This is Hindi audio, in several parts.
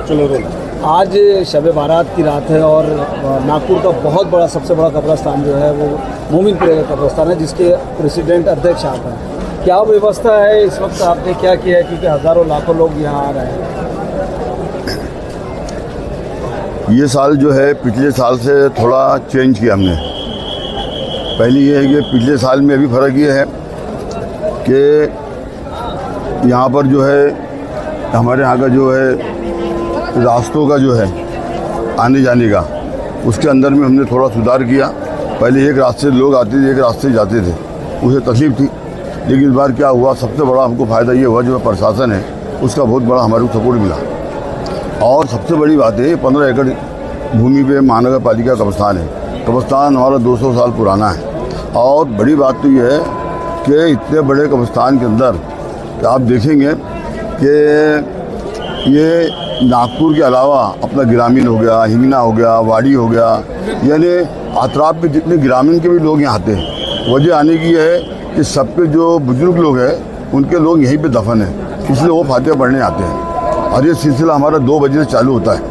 चलो रोल। आज शब बारात की रात है और नागपुर का बहुत बड़ा सबसे बड़ा कब्रिस्तान जो है वो मोमिनपुरे का कब्रिस्तान है, जिसके प्रेसिडेंट अध्यक्ष आप हैं। क्या व्यवस्था है इस वक्त, आपने क्या किया है, क्योंकि हज़ारों लाखों लोग यहाँ आ रहे हैं? ये साल जो है पिछले साल से थोड़ा चेंज किया हमने। पहली ये है कि पिछले साल में अभी फ़र्क ये है कि यहाँ पर जो है हमारे यहाँ का जो है रास्तों का जो है आने जाने का, उसके अंदर में हमने थोड़ा सुधार किया। पहले एक रास्ते से लोग आते थे, एक रास्ते से जाते थे, उसे तकलीफ थी। लेकिन इस बार क्या हुआ, सबसे बड़ा हमको फ़ायदा ये हुआ जो प्रशासन है उसका बहुत बड़ा हमारे को सपोर्ट मिला। और सबसे बड़ी बात है 15 एकड़ भूमि पे महानगर पालिका कब्रिस्तान है। कब्रिस्तान हमारा 200 साल पुराना है। और बड़ी बात तो ये है कि इतने बड़े कब्रिस्तान के अंदर आप देखेंगे कि ये नागपुर के अलावा अपना ग्रामीण हो गया, हिंगना हो गया, वाड़ी हो गया, यानी अतराफ के जितने ग्रामीण के भी लोग यहाँ आते हैं। वजह आने की है कि सबके जो बुजुर्ग लोग हैं उनके लोग यहीं पे दफन है, इसलिए वो फातिहा पढ़ने आते हैं। और ये सिलसिला हमारा 2 बजे से चालू होता है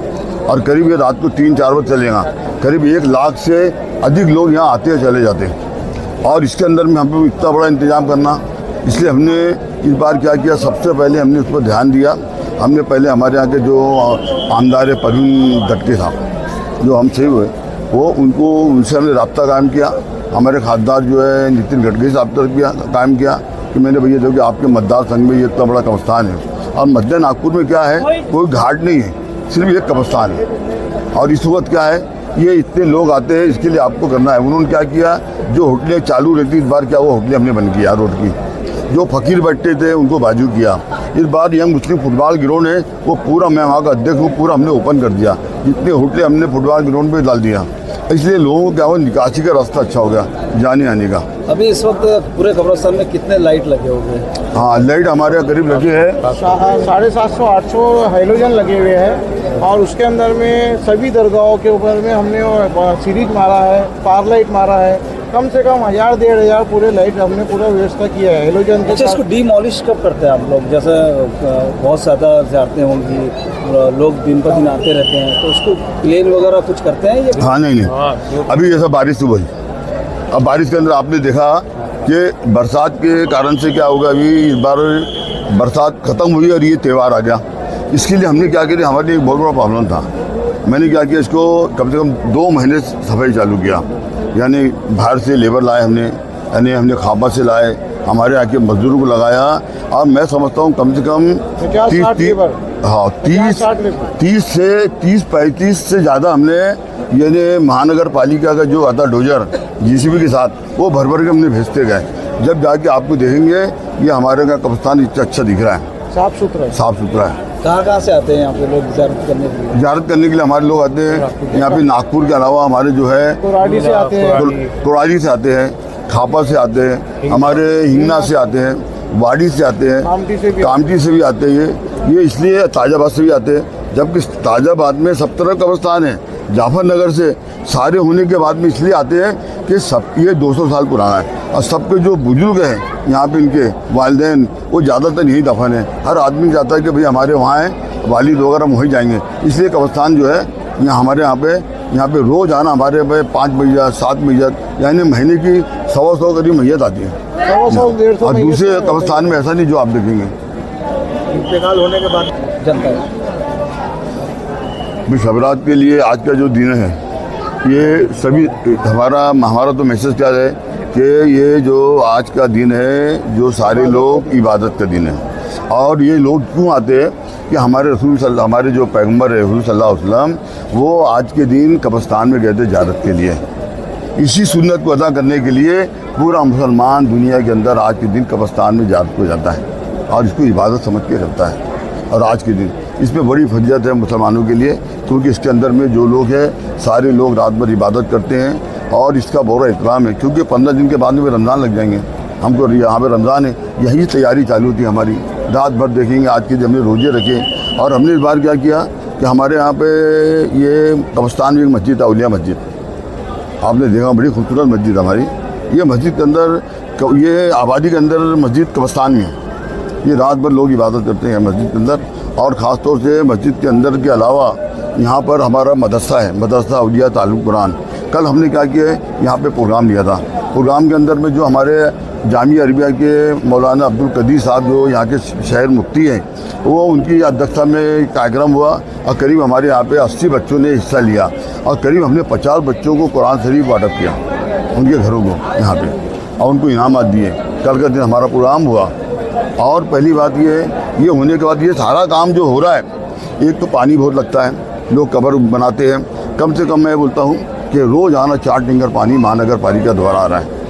और करीब ये रात को 3-4 बजे चलेगा। करीब 1 लाख से अधिक लोग यहाँ आते हैं चले जाते हैं। और इसके अंदर में हमको इतना बड़ा इंतज़ाम करना, इसलिए हमने इस बार क्या किया, सबसे पहले हमने उस पर ध्यान दिया। हमने पहले हमारे यहाँ के जो आमदार है परवीन गटके साहब जो हमसे हुए, वो उनसे हमने रब्ता कायम किया। हमारे खासदार जो है नितिन गडकरी साहब तक कायम किया कि मैंने भैया देखो कि आपके मतदार संघ में ये इतना बड़ा कब्रिस्तान है और मध्य नागपुर में क्या है, कोई घाट नहीं है, सिर्फ एक कब्रिस्तान है। और इस वक्त क्या है, ये इतने लोग आते हैं, इसके लिए आपको करना है। उन्होंने क्या किया, जो होटलें चालू रहती इस बार क्या वो होटलें हमने बंद किया रोड की। जो फ़कीर बैठते थे उनको बाजू किया। इस बार यंग मुस्लिम फुटबॉल ग्राउंड है वो पूरा, मैं वहाँ का अध्यक्ष हूँ, पूरा हमने ओपन कर दिया। जितने होटलें हमने फुटबॉल ग्राउंड पे डाल दिया, इसलिए लोगों को क्या हो, निकासी का रास्ता अच्छा हो गया जाने आने का। अभी इस वक्त पूरे कब्रिस्तान में कितने लाइट लगे हुए हैं? हाँ, लाइट हमारे यहाँ करीब लगे हैं 750-800 हेलोजन लगे हुए हैं। और उसके अंदर में सभी दरगाहों के ऊपर में हमने सीरीज मारा है, पार लाइट मारा है। कम से कम 1000-1500 पूरे लाइट हमने पूरा व्यवस्था किया है हेलोजन के। अच्छा, इसको डीमॉलिश कब करते हैं आप लोग? जैसे बहुत ज़्यादा ज़्यारतें होंगी, लोग दिन पर दिन आते रहते हैं, तो उसको प्लेन वगैरह कुछ करते हैं ये? हाँ, नहीं, अभी जैसा बारिश हुई, अब बारिश के अंदर आपने देखा कि बरसात के कारण से क्या होगा, अभी इस बार बरसात ख़त्म हुई और ये त्यौहार आ गया। इसके लिए हमने क्या किया, हमारे एक बहुत बड़ा प्रॉब्लम था। मैंने क्या किया, इसको कम से कम 2 महीने सफाई चालू किया। यानी बाहर से लेबर लाए हमने, यानी हमने खाबा से लाए, हमारे यहाँ के मजदूरों को लगाया। और मैं समझता हूँ कम से कम 30-35 से ज़्यादा हमने, यानी महानगर पालिका का जो आता डोजर जीसीबी के साथ, वो भर भर के हमने भेजते गए। जब जाके आपको देखेंगे ये हमारे का कब्रिस्तान इतना अच्छा दिख रहा है, साफ़ सुथरा है। कहाँ से आते हैं यहाँ पे लोग ज़ियारत करने के लिए? ज़ियारत करने के लिए हमारे लोग आते हैं यहाँ पे नागपुर के अलावा हमारे जो है कोराडी से आते हैं, खापा से आते हैं, हमारे हिंगना से आते हैं, वाड़ी से आते हैं, कामटी से भी आते हैं। ये इसलिए ताजाबाद से भी आते हैं, जबकि ताजाबाद में सब तरफ कब्रिस्तान है। जाफरनगर से सारे होने के बाद में इसलिए आते हैं कि सब ये 200 साल पुराना है और सबके जो बुजुर्ग हैं यहाँ पे, इनके वालिदैन वो ज़्यादातर यहीं दफन है। हर आदमी चाहता है कि भाई हमारे वहाँ हैं वालिद वगैरह, हम वहीं जाएंगे। इसलिए कब्रिस्तान जो है यहाँ हमारे यहाँ पे रोज़ आना, हमारे पे 5 मैयत 7 मैयत, यानी महीने की 100 करीब मैयत आती है। और दूसरे कब्रिस्तान में ऐसा नहीं जो आप देखेंगे। इंतकाल होने के बाद जनता है शब बारात के लिए आज का जो दिन है, ये सभी हमारा तो मैसेज क्या है कि ये जो आज का दिन है, जो सारे लोग इबादत का दिन है। और ये लोग क्यों आते हैं कि हमारे जो पैगम्बर है हुज़ूर सल्लल्लाहु अलैहि वसल्लम, वो आज के दिन कब्रिस्तान में गए थे ज़ियारत के लिए। इसी सुन्नत को अदा करने के लिए पूरा मुसलमान दुनिया के अंदर आज के दिन कब्रिस्तान में ज़ियारत को जाता है और इसको इबादत समझ के करता है। और आज के दिन इसमें बड़ी फजीलत है मुसलमानों के लिए, क्योंकि इसके अंदर में जो लोग हैं सारे लोग रात भर इबादत करते हैं और इसका बहुत एहतराम है। क्योंकि 15 दिन के बाद में रमज़ान लग जाएंगे, हमको यहाँ पे रमज़ान है, यही तैयारी चालू थी हमारी। रात भर देखेंगे, आज के दिन हमने रोजे रखे। और हमने इस बार क्या किया कि हमारे यहाँ पे ये कब्रिस्तान में एक मस्जिद है, औलिया मस्जिद, आपने देखा, बड़ी खूबसूरत मस्जिद हमारी। ये मस्जिद के अंदर, ये आबादी के अंदर मस्जिद कब्रिस्तान में है। ये रात भर लोग इबादत करते हैं मस्जिद के अंदर और ख़ास तौर से मस्जिद के अंदर के अलावा यहाँ पर हमारा मदरसा है, मदरसा औलिया तालिम कुरान। कल हमने क्या किया है, यहाँ पे प्रोग्राम लिया था। प्रोग्राम के अंदर में जो हमारे जामिया अरबिया के मौलाना अब्दुल कदीर साहब जो यहाँ के शहर मुफ्ती हैं, वो उनकी अध्यक्षता में कार्यक्रम हुआ और करीब हमारे यहाँ पे 80 बच्चों ने हिस्सा लिया और करीब हमने 50 बच्चों को कुरान शरीफ वाटप किया उनके घरों को यहाँ पे और उनको इनामात दिए। कल का दिन हमारा प्रोग्राम हुआ। और पहली बात ये होने के बाद ये सारा काम जो हो रहा है, एक तो पानी बहुत लगता है, लोग कब्र बनाते हैं। कम से कम मैं बोलता हूँ कि रोज़ाना 4 टैंकर पानी महानगर पालिका द्वारा आ रहा है।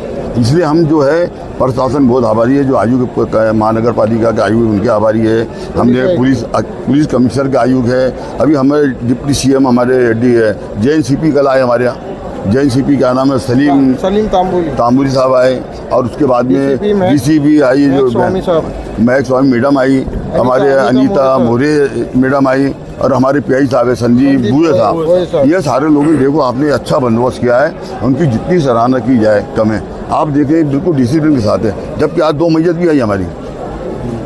इसलिए हम जो है प्रशासन बहुत आभारी है, जो आयुक्त महानगर पालिका के आयुक्त उनके आभारी है। हमने पुलिस कमिश्नर के आयुक्त है। अभी हमारे डिप्टी CM हमारे जैन CP कल आए हमारे यहाँ। जैन CP का नाम है सलीम तांबुली साहब आए और उसके बाद में DCP आई, जो महक स्वामी मैडम आई, हमारे अनीता मोरे मैडम आई और हमारे PI साहब है संजीव बूढ़े साहब। ये सारे लोग देखो आपने अच्छा बंदोबस्त किया है, उनकी जितनी सराहना की जाए कम है। आप देखें बिल्कुल डिसिप्लिन के साथ है। जबकि आज 2 मैयत भी आई हमारी,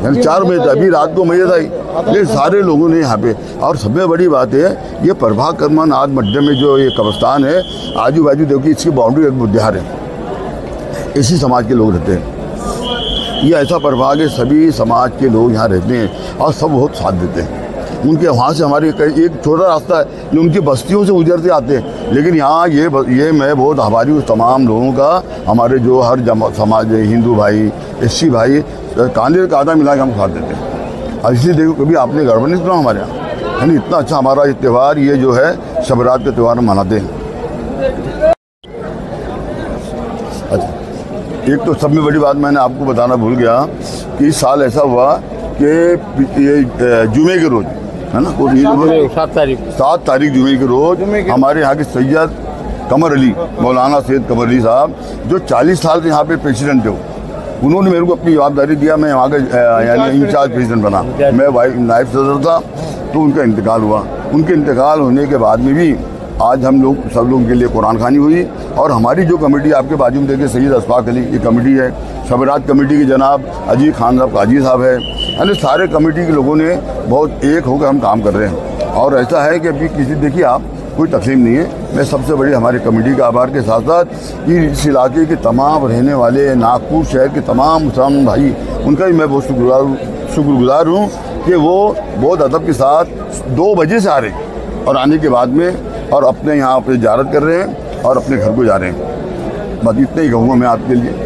यानी 4 मैयत, अभी रात को मैयत आई। ये सारे लोगों ने यहाँ पे, और सबसे बड़ी बात है ये प्रभाग करमान आज मड्डे में जो ये कब्रस्तान है, आजू बाजू देखिए इसकी बाउंड्री एक बुद्धिहार है, इसी समाज के लोग रहते हैं। ये ऐसा प्रभाग है, सभी समाज के लोग यहाँ रहते हैं और सब बहुत साथ देते हैं। उनके वहाँ से हमारे एक छोटा रास्ता है जो उनकी बस्तियों से गुजरते आते हैं, लेकिन यहाँ ये मैं बहुत आभारी हूँ तमाम लोगों का, हमारे जो हर समाज हिंदू भाई SC भाई कांधे का आधा मिला के हम साथ देते हैं। और इसलिए देखो कभी आपने गड़बड़ नहीं सुना हमारे यहाँ, यानी इतना अच्छा हमारा ये त्यौहार ये जो है शब रात का त्यौहार मनाते हैं। अच्छा, एक तो सब में बड़ी बात मैंने आपको बताना भूल गया कि इस साल ऐसा हुआ कि ये जुमे के रोज़ है ना, 7 तारीख जुमे के रोज़ हमारे यहाँ के सैयद कमर अली, मौलाना सैयद कमर अली साहब जो 40 साल से यहाँ पे प्रेसिडेंट थे, उन्होंने मेरे को अपनी जवाबदारी दिया। मैं वहाँ का यानी इंचार्ज प्रेसिडेंट बना, मैं नायब सदर था, तो उनका इंतकाल हुआ। उनके इंतकाल होने के बाद में भी आज हम लोग सब लोगों के लिए कुरान खानी हुई। और हमारी जो कमेटी आपके बाजू में देखिए सैयद अशफाक अली की कमेटी है, शबरात कमेटी के जनाब अजीज खान साहब काजी साहब है, यानी सारे कमेटी के लोगों ने बहुत एक होकर हम काम कर रहे हैं। और ऐसा है कि अभी किसी देखिए आप कोई तकलीफ नहीं है। मैं सबसे बड़ी हमारी कमेटी का आभार के साथ साथ इस इलाके के तमाम रहने वाले नागपुर शहर के तमाम मुसलमान भाई, उनका भी मैं बहुत शुक्रगुजार हूँ कि वो बहुत अदब के साथ 2 बजे से आ रहे हैं और आने के बाद में और अपने यहाँ पे ज़ियारत कर रहे हैं और अपने घर को जा रहे हैं। बस इतना ही कहूँगा मैं आपके लिए।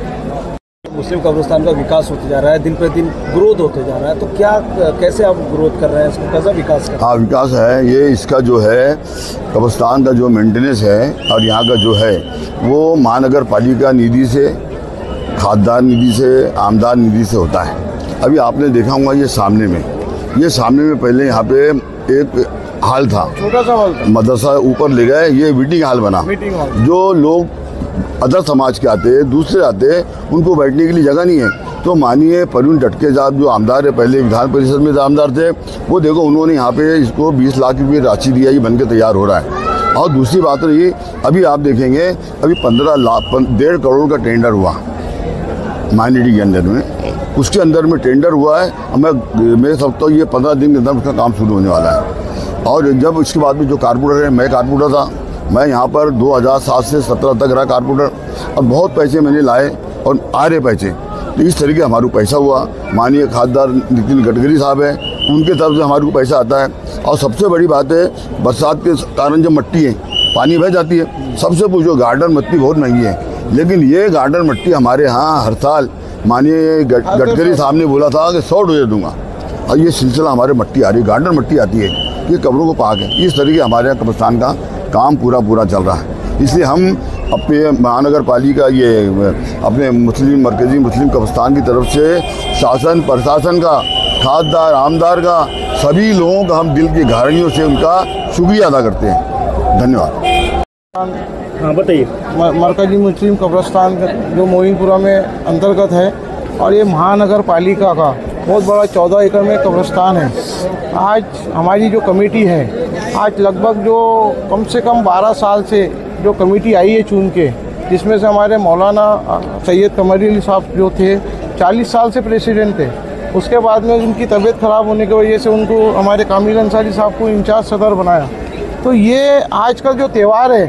मुस्लिम कब्रिस्तान का विकास होते जा रहा है, दिन पर दिन ग्रोथ होते जा रहा है, तो क्या कैसे आप ग्रोथ कर रहे हैं, इसको कैसा विकास कर रहे हैं? हाँ, विकास है ये, इसका जो है कब्रिस्तान का जो मेंटेनेंस है और यहाँ का जो है वो महानगर पालिका निधि से, खाद्यान्न निधि से, आमदार निधि से होता है। अभी आपने देखा होगा ये सामने में पहले यहाँ पे एक हाल था, छोटा सा हाल, मदरसा ऊपर ले गए, ये मीटिंग हाल बना। जो लोग अदर समाज के आते हैं, दूसरे आते हैं, उनको बैठने के लिए जगह नहीं है। तो मानिए परवीन टटके साहब जो आमदार है, पहले विधान परिषद में आमदार थे, वो देखो उन्होंने यहाँ पे इसको 20 लाख रुपये राशि दिया, ये बन के तैयार हो रहा है। और दूसरी बात रही, अभी आप देखेंगे अभी 1.5 करोड़ का टेंडर हुआ माइनॉरिटी के अंदर में, उसके अंदर में टेंडर हुआ है। मैं समझता हूँ ये 15 दिन के अंदर उसका काम शुरू होने वाला है। और जब इसके बाद में जो कारपोरेटर है, मैं कारपोरेटर था, मैं यहाँ पर 2007 से 17 तक रहा कारपोरेटर, और बहुत पैसे मैंने लाए और आ रहे पैसे। तो इस तरीके हमारे को पैसा हुआ। माननीय खासदार नितिन गडकरी साहब हैं, उनके तरफ से हमारे को पैसा आता है। और सबसे बड़ी बात है, बरसात के कारण जब मिट्टी है, पानी बह जाती है, सबसे पूछो गार्डन मिट्टी बहुत महंगी है, लेकिन ये गार्डन मिट्टी हमारे यहाँ हर साल माननीय गडकरी साहब ने बोला था कि 100 डोजर दूंगा, और ये सिलसिला हमारे मिट्टी आ रही है, गार्डन मिट्टी आती है, ये कब्रों को पाक है। इस तरीके हमारे यहाँ कब्रिस्तान का काम पूरा चल रहा है। इसलिए हम अपने महानगर पालिका ये अपने मरकज़ी मुस्लिम कब्रिस्तान की तरफ से शासन प्रशासन का, खासदार आमदार का, सभी लोगों का हम दिल की गहराइयों से उनका शुक्रिया अदा करते हैं। धन्यवाद। हाँ बताइए। मरकज़ी मुस्लिम कब्रिस्तान जो मोइनपुरा में अंतर्गत है, और ये महानगर पालिका का बहुत बड़ा 14 एकड़ में कब्रिस्तान है। आज हमारी जो कमेटी है, आज लगभग जो कम से कम 12 साल से जो कमेटी आई है चुन के, जिसमें से हमारे मौलाना सैयद कमर अली साहब जो थे 40 साल से प्रेसिडेंट थे, उसके बाद में उनकी तबीयत ख़राब होने की वजह से उनको हमारे कामिल अंसारी साहब को इंचार्ज सदर बनाया। तो ये आज का जो त्यौहार है,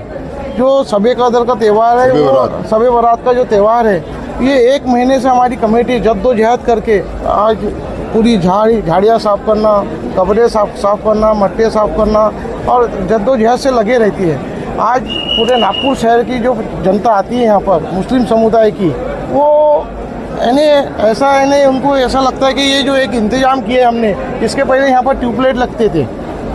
जो शबे कदर का त्यौहार है, वो शबे बारात का जो त्यौहार है, ये 1 महीने से हमारी कमेटी जद्दोजहद करके आज पूरी झाड़ियाँ साफ़ करना, कब्रें साफ़ करना, मट्टे साफ़ करना और जद्दोजहद से लगे रहती है। आज पूरे नागपुर शहर की जो जनता आती है यहाँ पर, मुस्लिम समुदाय की, वो यानी उनको ऐसा लगता है कि ये जो एक इंतज़ाम किया हमने, इसके पहले यहाँ पर ट्यूबलाइट लगते थे,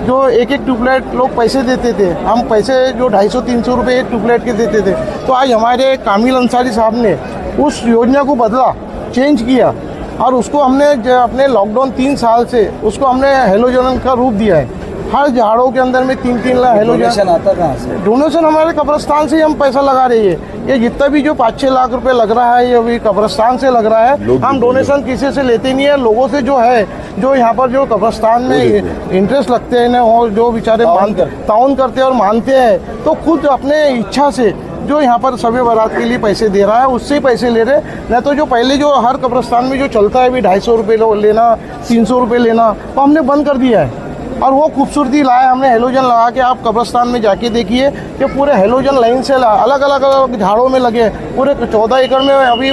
जो एक ट्यूबलाइट लोग पैसे देते थे, हम पैसे जो 250-300 रुपये एक ट्यूबलाइट के देते थे। तो आज हमारे कामिल अंसारी साहब ने उस योजना को बदला, चेंज किया और उसको हमने अपने लॉकडाउन 3 साल से उसको हमने हेलोजन का रूप दिया है। हर झाड़ों के अंदर में 3-3 लाख डोनेशन आता कहाँ से? डोनेशन हमारे कब्रिस्तान से ही हम पैसा लगा रही है। ये जितना भी जो 5-6 लाख रुपए लग रहा है, ये अभी कब्रिस्तान से लग रहा है। हम डोनेशन किसी से लेते नहीं है, लोगों से जो है, जो यहाँ पर जो कब्रिस्तान में इंटरेस्ट लगते हैं ना, और जो बेचारे ताउन करते हैं और मानते हैं, तो खुद अपने इच्छा से जो यहाँ पर शबे बारात के लिए पैसे दे रहा है, उससे ही पैसे ले रहे। नहीं तो जो पहले जो हर कब्रिस्तान में जो चलता है अभी 250 रुपये लेना, 300 रुपये लेना, वो हमने बंद कर दिया है। और वो खूबसूरती लाया हमने, हेलोजन लगा के। आप कब्रिस्तान में जाके देखिए कि पूरे हेलोजन लाइन से अलग अलग झाड़ों में लगे, पूरे 14 एकड़ में अभी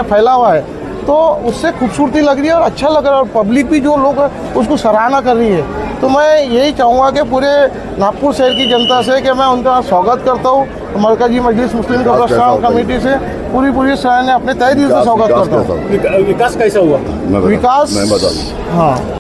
फैला हुआ है। तो उससे खूबसूरती लग रही है और अच्छा लग रहा है, और पब्लिक भी जो लोग उसको सराहना कर रही है। तो मैं यही चाहूँगा कि पूरे नागपुर शहर की जनता से कि मैं उनका स्वागत करता हूँ, मरकजी मजलिस मुस्लिम कब्रिस्तान कमेटी से पूरी शहर ने अपने तय दिल से स्वागत करता हूँ। विकास कैसा हुआ? विकास, हाँ।